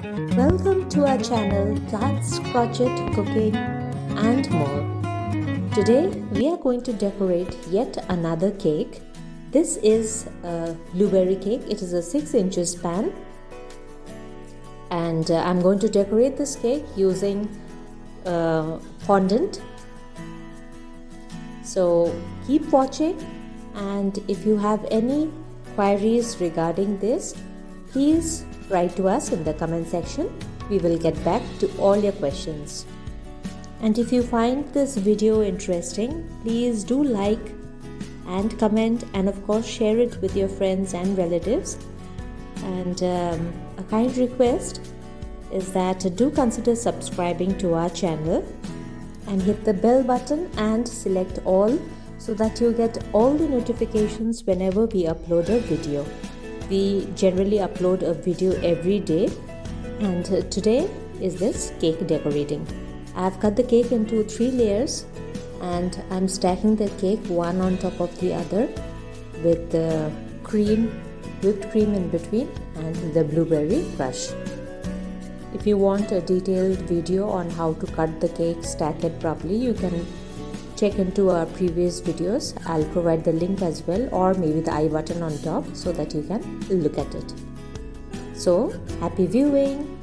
Welcome to our channel Plants, Crochet, Cooking and more. Today we are going to decorate yet another cake. This is a blueberry cake. It is a 6 inches pan and I'm going to decorate this cake using fondant. So keep watching, and if you have any queries regarding this, please write to us in the comment section. We will get back to all your questions. And if you find this video interesting, please do like and comment, and of course share it with your friends and relatives. And a kind request is that do consider subscribing to our channel and hit the bell button and select all, so that you get all the notifications whenever we upload a video. We generally upload a video every day, and today is this cake decorating. I've cut the cake into 3 layers and I'm stacking the cake one on top of the other with the whipped cream in between and the blueberry crush. If you want a detailed video on how to cut the cake, stack it properly, you can check into our previous videos. I'll provide the link as well, or maybe the I button on top, so that you can look at it. So happy viewing!